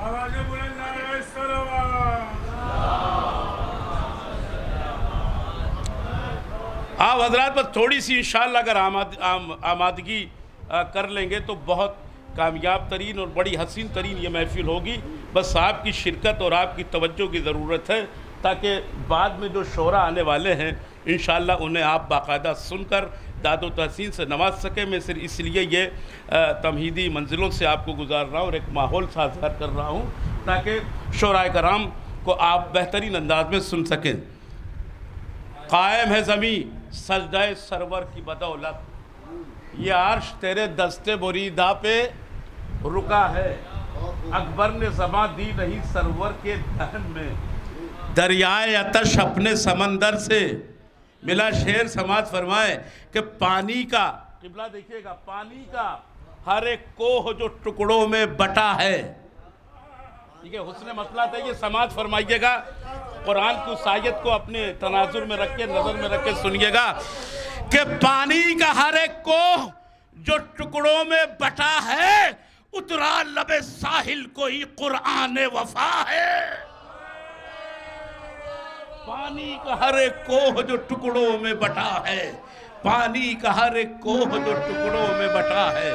आप हजरात बस थोड़ी सी इंशाअल्लाह अगर आमादगी कर लेंगे तो बहुत कामयाब तरीन और बड़ी हसीन तरीन ये महफिल होगी। बस आपकी शिरकत और आपकी तवज्जो की ज़रूरत है ताकि बाद में जो शोरा आने वाले हैं इंशाअल्लाह उन्हें आप बाकायदा सुनकर दादो तहसीन से नवाज सकें। मैं सिर्फ इसलिए ये तमहीदी मंजिलों से आपको गुजार रहा हूँ और एक माहौल साझगार कर रहा हूँ ताकि शोराए कराम को आप बेहतरीन अंदाज में सुन सकें। कायम है ज़मी सजदाए सरवर की बदौलत, ये अर्श तेरे दस्ते मुरीदा पे रुका है। अकबर ने समा दी नहीं सरवर के दहन में, दरियाए अतश अपने समंदर से मिला। शेर समाज फरमाए कि पानी का किबला देखिएगा, पानी का हर एक कोह जो टुकड़ों में बटा है। ठीक है, हुस्न मसला था ये समाज फरमाइएगा। कुरान की उस आयत को अपने तनाजुर में रख के नजर में रख के सुनिएगा कि पानी का हर एक कोह जो टुकड़ों में बटा है, उतरा लबे साहिल को ही कुरान वफा है। पानी का हर एक कोह जो टुकड़ों में बटा है, पानी का हर एक कोह जो टुकड़ों में बटा है।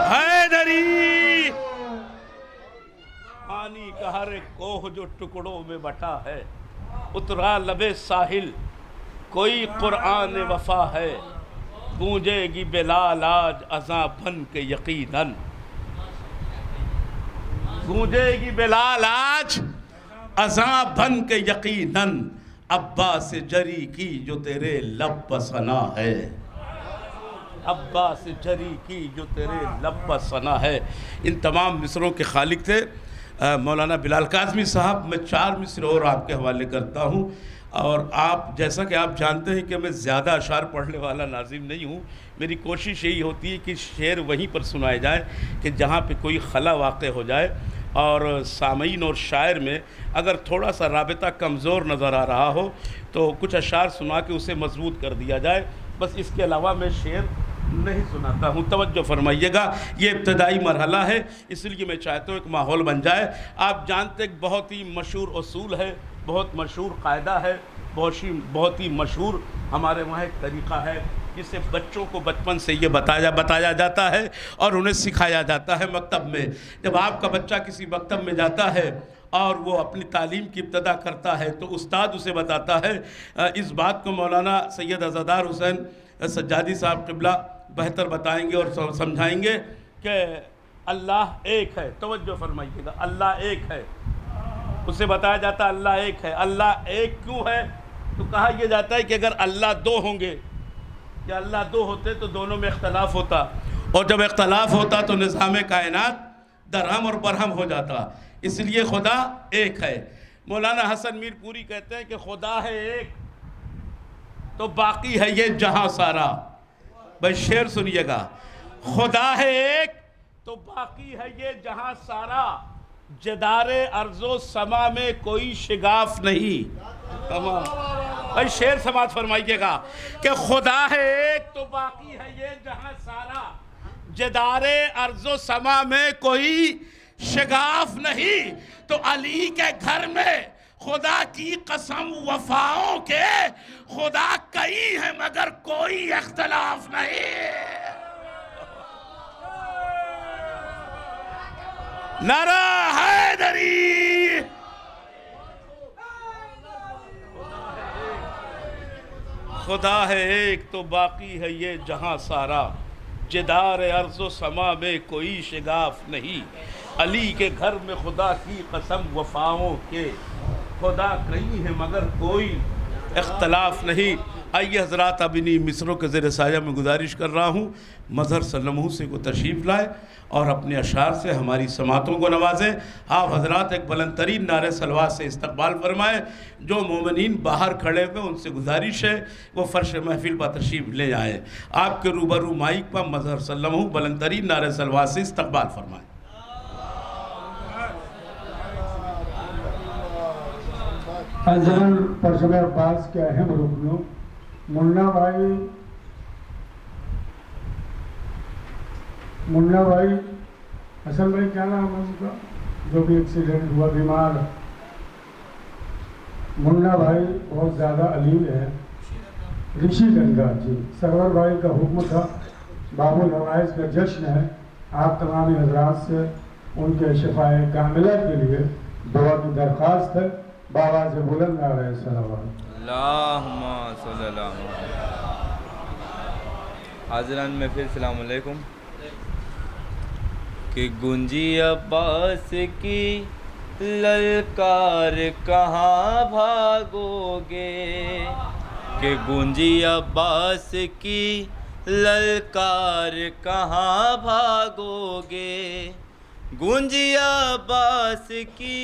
हैदरी, पानी का हर एक कोह जो टुकड़ों में बटा है, उतरा लबे साहिल कोई कुरान वफा है। गूंजेगी बिलाल आज अज़ां बन के यकीनन, गूंजेगी बिलाल आज अज़ां बन के यकीनन। अब्बास जरी की जो तेरे लब पर सना है, अब्बास जरी की जो तेरे लब पर सना है। इन तमाम मिसरों के खालिक थे मौलाना बिलाल काज़मी साहब। मैं 4 मिसर और आपके हवाले करता हूँ। और आप जैसा कि आप जानते हैं कि मैं ज़्यादा अशार पढ़ने वाला नाज़िम नहीं हूँ। मेरी कोशिश यही होती है कि शेर वहीं पर सुनाए जाए कि जहाँ पे कोई खला वाक़ हो जाए और सामीन और शायर में अगर थोड़ा सा राबिता कमज़ोर नज़र आ रहा हो तो कुछ अशार सुना के उसे मजबूत कर दिया जाए। बस इसके अलावा मैं शेर नहीं सुनाता हूँ। तवज्जो फरमाइएगा, ये इब्तदाई मरहला है, इसलिए मैं चाहता हूँ एक माहौल बन जाए। आप जानते एक बहुत ही मशहूर उसूल है, बहुत मशहूर कायदा है, बहुत ही मशहूर हमारे वहाँ एक तरीक़ा है जिसे बच्चों को बचपन से ये बताया जाता है और उन्हें सिखाया जाता है मकतब में। जब आपका बच्चा किसी मकतब में जाता है और वो अपनी तालीम की इब्तदा करता है तो उस्ताद उसे बताता है। इस बात को मौलाना सैयद अज़ादार हुसैन सज्जादी साहब क़िबला बेहतर बताएंगे और समझाएंगे कि अल्लाह एक है। तवज्जो फरमाइएगा, अल्लाह एक है। उसे बताया जाता है अल्लाह एक है। अल्लाह एक क्यों है? तो कहा यह जाता है कि अगर अल्लाह 2 होंगे, या अल्लाह 2 होते तो दोनों में इख्तलाफ होता, और जब इख्तलाफ होता तो निज़ाम कायनात दरहम और बरहम हो जाता। इसलिए खुदा एक है। मौलाना हसन मीरपुरी कहते हैं कि खुदा है एक तो बाकी है ये जहां सारा। भाई शेर सुनिएगा, खुदा है एक तो बाकी है ये जहां सारा, जदारे अर्ज़ो समा में कोई शिगाफ नहीं। भाई शेर समाज फरमाइएगा कि खुदा है एक तो बाकी है ये जहां सारा, जदारे अर्ज़ो समा में कोई शिगाफ नहीं। तो अली के घर में खुदा की कसम वफाओं के, खुदा कई है मगर कोई इख्तलाफ नहीं। नारा हैदरी। खुदा है एक तो बाकी है ये जहां सारा, जिदार अर्ज़ो समा में कोई शिगाफ नहीं। अली के घर में खुदा की कसम वफाओं के, खुदा कहीं है मगर कोई इख्तलाफ नहीं। आइए हज़रात, अब इन्हीं मिसरों के ज़ेर साया में गुजारिश कर रहा हूँ मज़हर सल्लमहू से को तशरीफ़ लाए और अपने अशार से हमारी समातों को नवाजें। आप हज़रात एक बुलंद तरीन नारे सलवात से इस्तकबाल फरमाएँ। जो मोमिनीन बाहर खड़े हुए उनसे गुजारिश है वो फ़र्श महफिल पर तशरीफ़ ले आएँ। आपके रूबरू माइक पर मज़हर सल्लमहू बुलंद तरीन नारे सलवात से इस्तकबाल फरमाएँ। अज़हर परशब अब्बास के अहम रुकनों मुन्ना भाई हसन भाई, क्या नाम है उनका? जो भी एक्सीडेंट हुआ, बीमार मुन्ना भाई बहुत ज़्यादा अलील है। ऋषि गंगा जी, सरवर भाई का हुक्म था, बाबुल हवाइज का जश्न है। आप तमाम हजरात से उनके शिफाए कामिला के लिए दुआ की दरख्वास्त है। बाबा से बुलंद आ रहे अल्लाहुम्मा सल्लल्लाहु अलैहि वसल्लम। हाज़िरान में फिर सलाम अलैकुम। कि गुंजी अब्बास की ललकार कहाँ भागोगे, कि गुंजी अब्बास की ललकार कहाँ भागोगे, गुंजी अब्बास की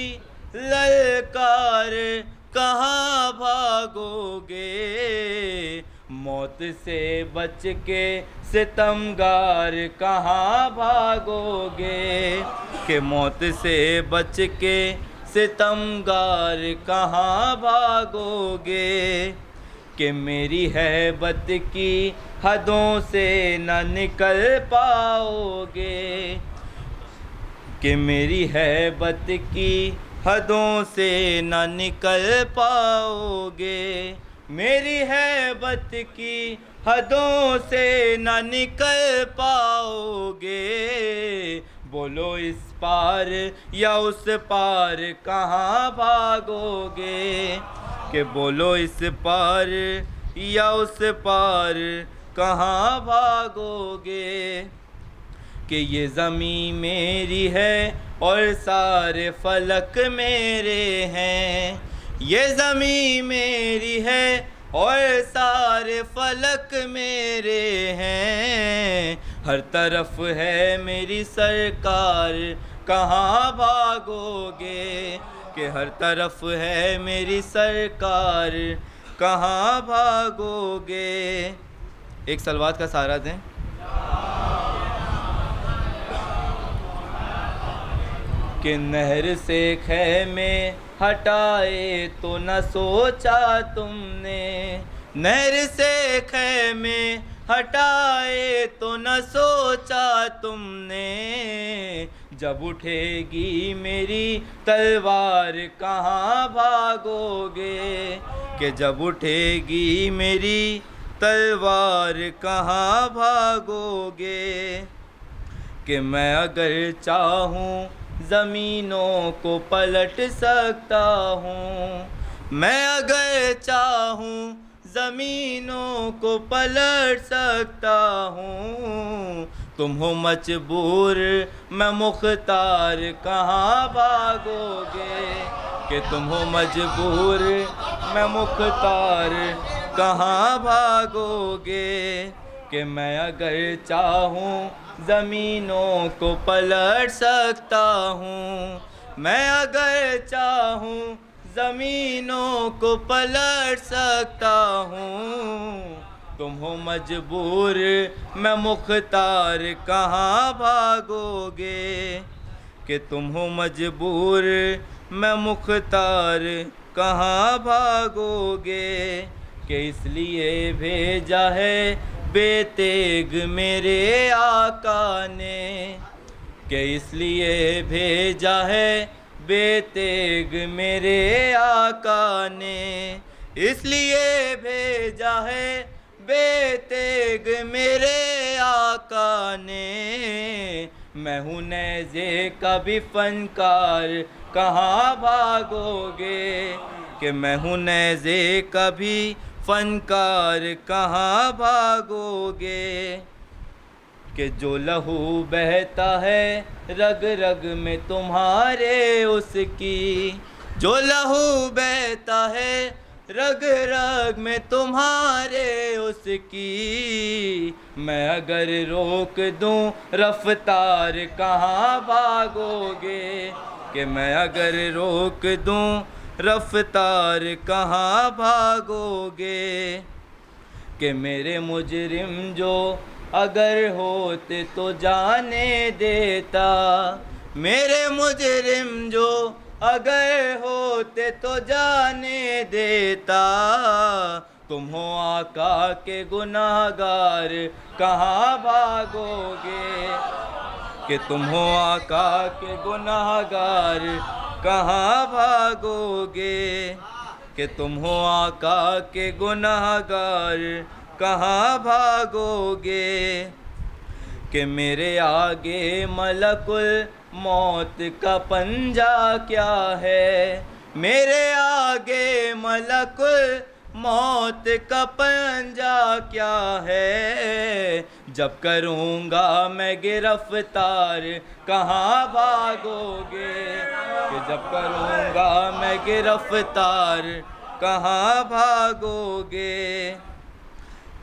ललकार कहाँ भागोगे, मौत से बच के सितमगार कहाँ भागोगे, कि मौत से बच के सितमगार कहाँ भागोगे, कि मेरी हैबत की हदों से न निकल पाओगे, कि मेरी हैबत की हदों से न निकल पाओगे, मेरी हैबत की हदों से न निकल पाओगे, बोलो इस पार या उस पार कहाँ भागोगे, कि बोलो इस पार या उस पार कहाँ भागोगे, कि ये ज़मीं मेरी है और सारे फलक मेरे हैं, ये ज़मीं मेरी है और सारे फलक मेरे हैं, हर तरफ है मेरी सरकार कहाँ भागोगे, कि हर तरफ है मेरी सरकार कहाँ भागोगे। एक सलवात का सहारा दें। कि नहर से ख़ैमे हटाए तो न सोचा तुमने, नहर से ख़ैमे हटाए तो न सोचा तुमने, जब उठेगी मेरी तलवार कहाँ भागोगे, कि जब उठेगी मेरी तलवार कहाँ भागोगे, कि मैं अगर चाहूँ ज़मीनों को पलट सकता हूँ, मैं अगर चाहूँ ज़मीनों को पलट सकता हूँ, तुम हो मजबूर मैं मुख्तार कहाँ भागोगे, कि तुम हो मजबूर मैं मुख्तार कहाँ भागोगे, कि मैं अगर चाहूँ ज़मीनों को पलट सकता हूँ, मैं अगर चाहूँ ज़मीनों को पलट सकता हूँ, तुम हो मजबूर मैं मुख्तार कहाँ भागोगे, कि तुम हो मजबूर मैं मुख्तार कहाँ भागोगे, कि इसलिए भेजा है बेतेग मेरे आका ने, कि इसलिए भेजा है बेतेग मेरे आका ने, इसलिए भेजा है बेतेग मेरे आका ने, मैं हूँ नेज़े का भी फनकार कहाँ भागोगे, कि मैं हूँ नेज़े का भी फनकार कहाँ भागोगे, कि जो लहू बहता है रग रग में तुम्हारे उसकी, जो लहू बहता है रग रग में तुम्हारे उसकी, मैं अगर रोक दूं रफ्तार कहाँ भागोगे, कि मैं अगर रोक दूं रफ्तार कहाँ भागोगे, कि मेरे मुजरिम जो अगर होते तो जाने देता, मेरे मुजरिम जो अगर होते तो जाने देता, तुम हो आका के गुनाहगार कहाँ भागोगे, कि तुम हो आका के गुनाहगार कहाँ भागोगे, कि तुम हो आका के गुनाहगार कहाँ भागोगे, कि मेरे आगे मलकुल मौत का पंजा क्या है, मेरे आगे मलकुल मौत का पंजा क्या है, जब करूँगा मैं गिरफ्तार कहाँ भागोगे, कि जब करूँगा मैं गिरफ्तार कहाँ भागोगे,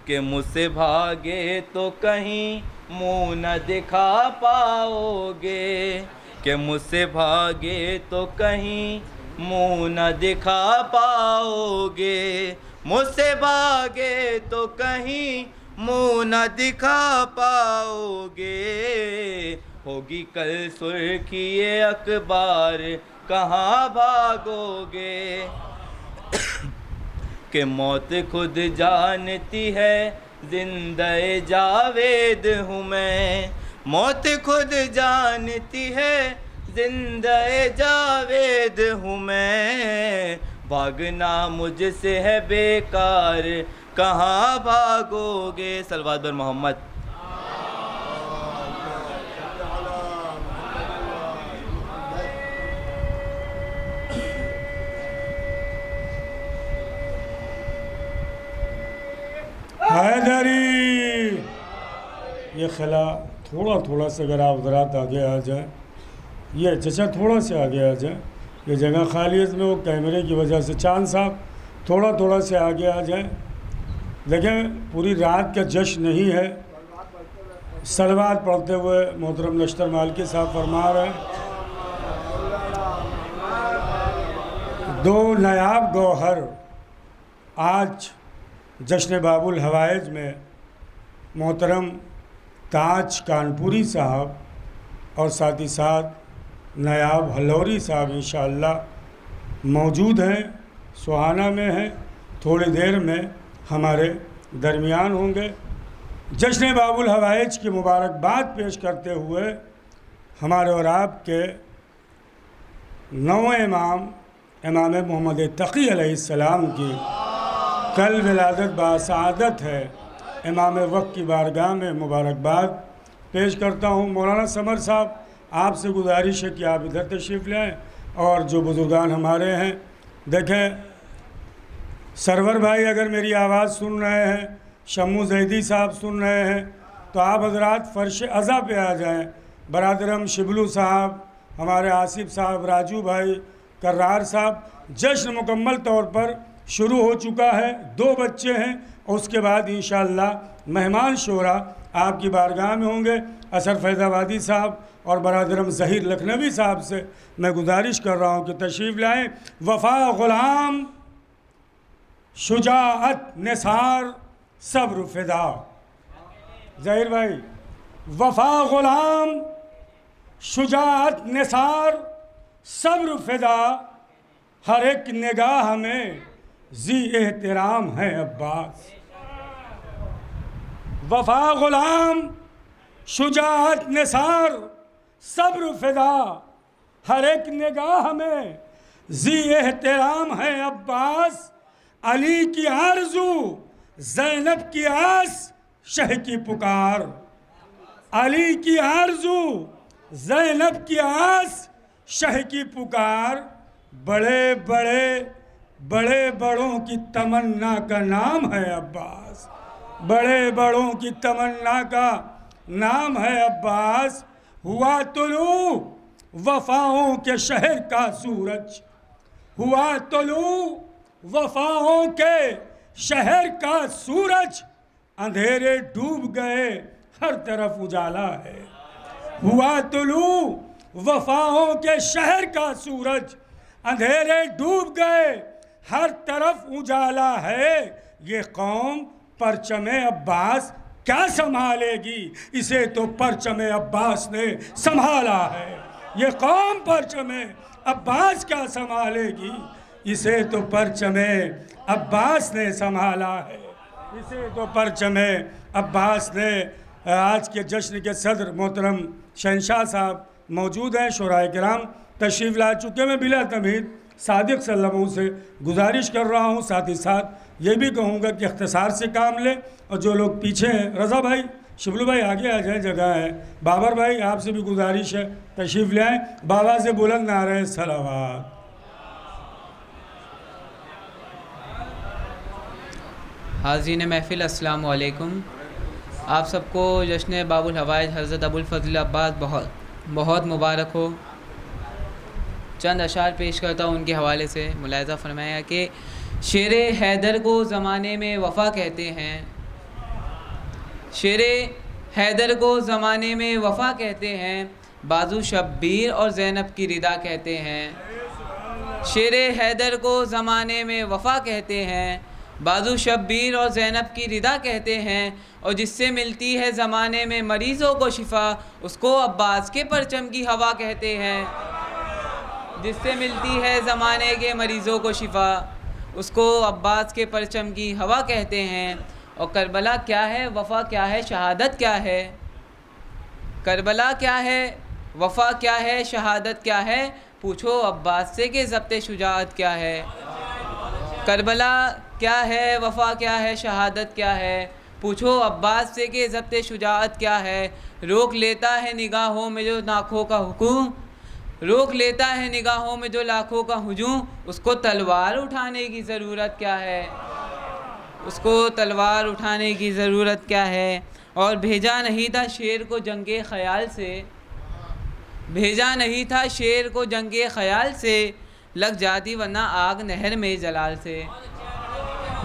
कि मुझसे भागे तो कहीं मुँह न दिखा पाओगे, कि मुझसे भागे तो कहीं मुँह न दिखा पाओगे, मुझसे भागे तो कहीं मुँह न दिखा पाओगे, होगी कल सुर्खी ये अखबार कहाँ भागोगे, कि मौत खुद जानती है जिंदे जावेद हूँ मैं, मौत खुद जानती है जिंदे जावेद हूँ मैं, भागना मुझसे है बेकार कहाँ भागोगे। सलवात बर मोहम्मद। हैदरी, ये खिला थोड़ा थोड़ा सा अगर आप हज़रात आगे आ जाए, ये चचा थोड़ा से आगे आ जाए, ये जगह खाली है इसमें, वो कैमरे की वजह से। चांद साहब थोड़ा थोड़ा से आगे आ जाए। देखें पूरी रात का जश्न नहीं है। सलवात पढ़ते हुए मोहतरम नश्तर मालिकी साहब फरमा रहे हैं, दो नायाब गौहर आज जश्न बाबुल हवाइज में मोहतरम ताज कानपुरी साहब और साथ ही साथ नायाब हलौरी साहब इंशाअल्लाह मौजूद हैं, सुहाना में हैं, थोड़ी देर में हमारे दरमियान होंगे। जश्न बाबुल हवाइज की मुबारकबाद पेश करते हुए हमारे और आपके नौवें इमाम मोहम्मद तक़ी अलैहिस्सलाम की कल विलादत बासआदत है। इमाम वक्त की बारगाह में मुबारकबाद पेश करता हूँ। मौलाना समर साहब, आपसे गुजारिश है कि आप इधर तशरीफ़ लाएँ और जो बुज़ुर्गान हमारे हैं, देखें सरवर भाई अगर मेरी आवाज़ सुन रहे हैं, शम्मू जैदी साहब सुन रहे हैं, तो आप हजरात फ़र्श अज़ा पे आ जाएँ। बरादरम शिबलू साहब, हमारे आसिफ साहब, राजू भाई, कर्रार साहब, जश्न मुकम्मल तौर पर शुरू हो चुका है। 2 बच्चे हैं और उसके बाद इंशाअल्लाह मेहमान शोरा आपकी बारगाह में होंगे। असर फैज़ाबादी साहब और बरादरम ज़हीर लखनवी साहब से मैं गुजारिश कर रहा हूँ कि तशरीफ़ लाएँ। वफ़ा ग़ुलाम, शुजाअत निसार, सब्र फ़िदा। ज़हीर भाई, वफ़ा ग़ुलाम, शुजाअत निसार, सब्र फ़िदा, हर एक निगाह में जी एहतराम है अब्बास। वफ़ा ग़ुलाम, शुजाअत निसार, सब्र फ़िदा, हर एक निगाह में जी एहतराम है अब्बास। अली की आरज़ू, ज़ैनब की आस, शह की पुकार। अली की आरज़ू, ज़ैनब की आस, शह की पुकार। बड़े बड़ों की तमन्ना का नाम है अब्बास। बड़े बड़ों की तमन्ना का नाम है अब्बास। हुआ तुलू वफ़ाओं के शहर का सूरज, हुआ तुलू वफ़ाओं के शहर का सूरज, अंधेरे डूब गए हर तरफ उजाला है। हुआ तुलू वफ़ाओं के शहर का सूरज, अंधेरे डूब गए हर तरफ उजाला है। ये कौम परचमे अब्बास क्या संभालेगी, इसे तो परचमे अब्बास ने संभाला है। ये कौम परचमे अब्बास क्या संभालेगी, इसे तो परचमे अब्बास ने संभाला है। इसे तो परचमे अब्बास ने आज के जश्न के सदर मोहतरम शहनशाह साहब मौजूद हैं, शुराए किराम तशरीफ़ ला चुके। मैं बिला तमीद सादिक सल्लमों से गुजारिश कर रहा हूँ, साथ ही साथ ये भी कहूँगा कि इख्तिसार से काम लें, और जो लोग पीछे हैं, रज़ा भाई, शिबलू भाई आगे आ जाए, जगह है। बाबर भाई आपसे भी गुजारिश है, तशरीफ़ ले आएँ। बाबा से बुलंद नारे सलावत। हाज़रीन महफ़िल, अस्सलाम वालेकुम। आप सबको जश्न बाबुल हवाइज हज़रत अबुल फ़ज़ल अब्बास बहुत बहुत मुबारक हो। चंद अशार पेश करता हूँ उनके हवाले से। मुलाहिज़ा फरमाया कि शेर हैदर को ज़माने में वफ़ा कहते हैं, शेर हैदर को ज़माने में वफ़ा कहते हैं, बाजू शब्बीर और ज़ैनब की रिदा कहते हैं। शेर हैदर को ज़माने में वफ़ा कहते हैं, बाजू शब्बीर और ज़ैनब की रिदा कहते हैं, और जिससे मिलती है ज़माने में मरीज़ों को शिफा, उसको अब्बास के परचम की हवा कहते हैं। जिससे मिलती है ज़माने के मरीज़ों को शिफा, उसको अब्बास के परचम की हवा कहते हैं। और करबला क्या है, वफ़ा क्या है, शहादत क्या है? करबला क्या है, वफ़ा क्या है, शहादत क्या है? पूछो अब्बास से कि ज़ब्ते शुजाअत क्या है। करबला क्या है, वफ़ा क्या है, शहादत क्या है? पूछो अब्बास से कि ज़ब्ते शुजाअत क्या है। रोक लेता है निगाहों में जो लाखों का हुक्म, रोक लेता है निगाहों में जो लाखों का हुजूम, उसको तलवार उठाने की ज़रूरत क्या है, उसको तलवार उठाने की ज़रूरत क्या है। और भेजा नहीं था शेर को जंगे ख़याल से, भेजा नहीं था शेर को जंगे ख़याल से, लग जाती वरना आग नहर में जलाल से।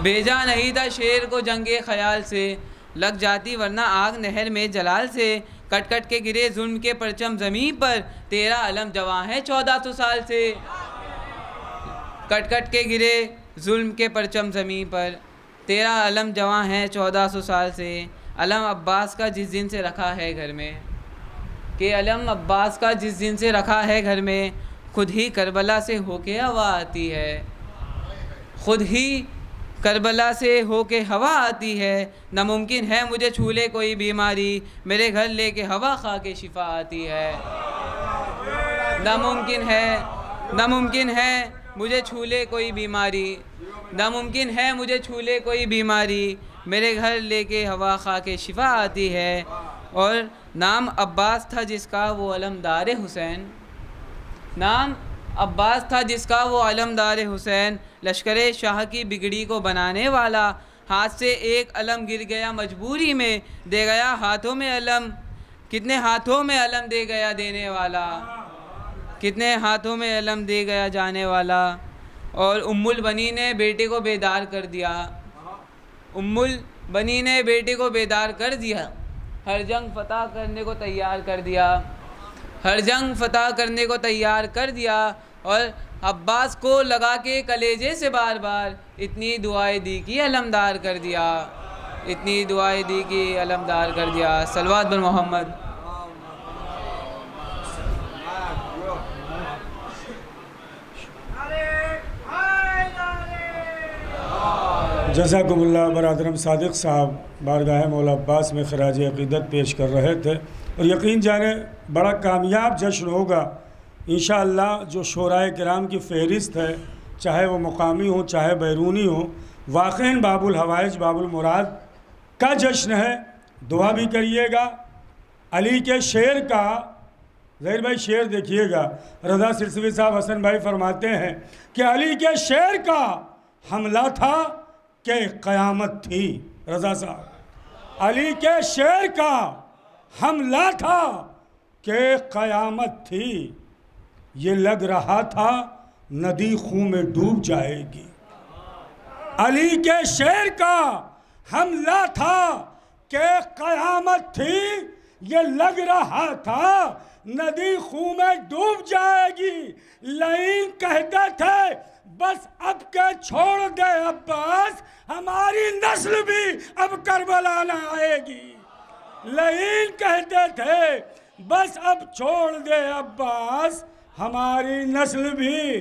भेजा नहीं था शेर को जंगे ख़याल से, लग जाती वरना आग नहर में जलाल से। कट कट के गिरे जुल्म के परचम ज़मीन पर, तेरा अलम जवां है 1400 साल से। कट कट के गिरे जुल्म के परचम ज़मीन पर, तेरा अलम जवां है 1400 साल से। अलम अब्बास का जिस दिन से रखा है घर में, कि अलम अब्बास का जिस दिन से रखा है घर में, खुद ही करबला से होके हवा आती है, खुद ही करबला से होके हवा आती है। नामुमकिन है मुझे छू ले कोई बीमारी, मेरे घर लेके हवा खा के शिफा आती है। नामुमकिन है मुझे छू ले कोई बीमारी, नामुमकिन है मुझे छू ले कोई बीमारी, मेरे घर लेके हवा खा के शिफा आती है। और नाम अब्बास था जिसका वो अलमदार हुसैन, नाम अब्बास था जिसका वो अलमदार हुसैन, लश्कर शाह की बिगड़ी को बनाने वाला, हाथ से एक अलम गिर गया मजबूरी में, दे गया हाथों में अलम, कितने हाथों में अलम दे गया देने वाला, कितने हाथों में अलम दे गया जाने वाला। और उम्मुल बनी ने बेटे को बेदार कर दिया, उम्मुल बनी ने बेटे को बेदार कर दिया, हर जंग फतह करने को तैयार कर दिया, हर जंग फतह करने को तैयार कर दिया। और अब्बास को लगा के कलेजे से बार बार इतनी दुआएं दी कि अलमदार कर दिया, इतनी दुआएं दी कि अलमदार कर दिया। सलवात बिन मोहम्मद। जज़ाकुमुल्लाह। बरादरम सादिक साहब बारगाह मौला अब्बास में खराज अक़ीदत पेश कर रहे थे, और यकीन जाने बड़ा कामयाब जश्न होगा इंशाअल्लाह। जो शोराए किराम की फ़हरिस्त है, चाहे वो मुकामी हो चाहे बैरूनी हो, वाक़ईन बाबुल हवाइज बाबुल मुराद का जश्न है। दुआ भी करिएगा। अली के शेर का, ज़हीर भाई शेर देखिएगा, रज़ा सिरसवी साहब हसन भाई फरमाते हैं कि अली के शेर का हमला था कि क़यामत थी। रज़ा साहब, अली के शेर का हमला था कि क़यामत थी, ये लग रहा था नदी खून में डूब जाएगी। अली के शेर का हमला था कि क़यामत थी, ये लग रहा था नदी खून में डूब जाएगी। लईन कहते थे बस अब के छोड़ दे अब्बास, हमारी नस्ल भी अब करबला न आएगी। लईन कहते थे बस अब छोड़ दे अब्बास, हमारी नस्ल भी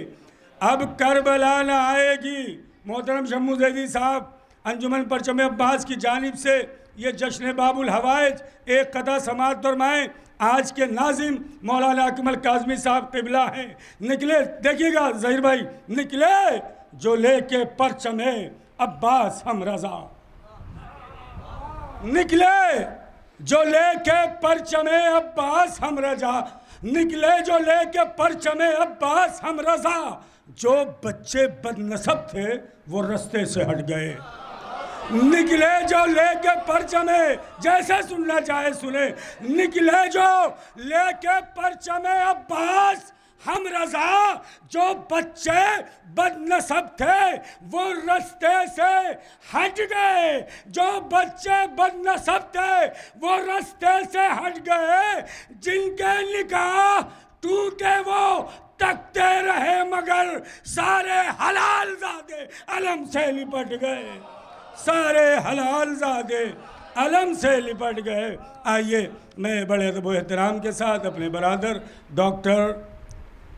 अब करबला न आएगी। मोहतरम शम्मू ज़ैदी साहब अंजुमन परचम अब्बास की जानिब से ये जश्न बाबुल हवाइज एक कदा समाअत फरमाएं। आज के नाजिम मौलाना अकमल काज़मी साहब क़िबला हैं। निकले, देखिएगा ज़हीर भाई, निकले जो लेके परचमे अब्बास हम रज़ा, निकले जो लेके परचमे अब्बास हम रज़ा, निकले जो लेके परचमे अब्बास हम रज़ा। जो बच्चे बदनसब थे वो रास्ते से हट गए। निकले जो लेके परचमे, जैसे सुनना चाहे सुने, निकले जो लेके परचमे अब्बास हम रज़ा। जो बच्चे बदनसब थे वो रास्ते से हट गए। जो बच्चे बदनसब थे वो रास्ते से हट गए। जिनके निकाह टूटे वो तकते रहे मगर सारे हलाल ज़ादे अलम से लिपट गए। सारे हलाल ज़ादे अलम से लिपट गए। आइए मैं बड़े अदब व एहतराम के साथ अपने बरादर डॉक्टर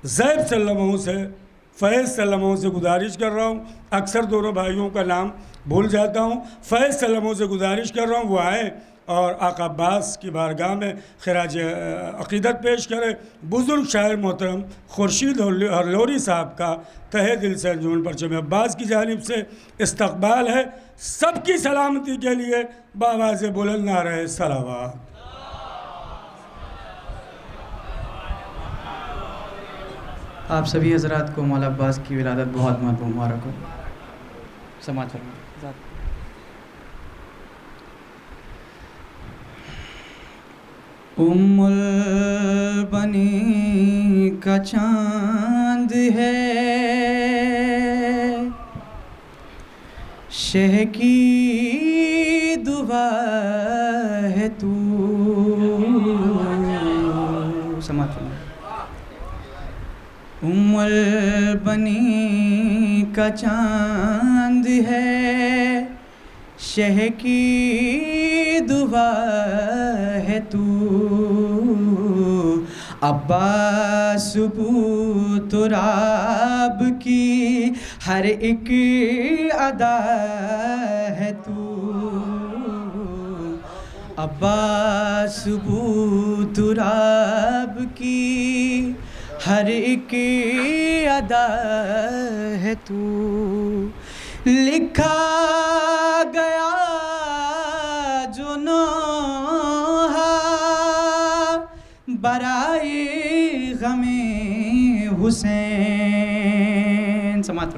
ज़ैब सल्लमों से, फ़ैज़ सल्लमों से गुजारिश कर रहा हूँ, अक्सर दोनों भाइयों का नाम भूल जाता हूँ, फ़ैज़ सल्लमों से गुजारिश कर रहा हूँ वो आए और आका अब्बास की बारगाह में खिराज अक़ीदत पेश करें। बुज़ुर्ग शायर मोहतरम खुर्शीद हरलोरी साहब का तहे दिल से अंजुमन परचम अब्बास की जानिब से इस्तक़बाल है। सबकी सलामती के लिए बावाज़ बुलंद नारे सलावत। आप सभी हज़रात को मौला अब्बास की विलादत बहुत बहुत मुबारक हो। समाअत फरमाएं। उम्मुल बनी का चांद है, शह की दुआ है तू। समाअत फरमाएं। उम्मुल बनी का चांद है, शह की दुआ है तू। अब्बास तुराब की हर एक अदा है तू। अब्बास तुराब की हर एक अदा है तू। लिखा गया जो नोहा बराए गमे हुसैन। समाअत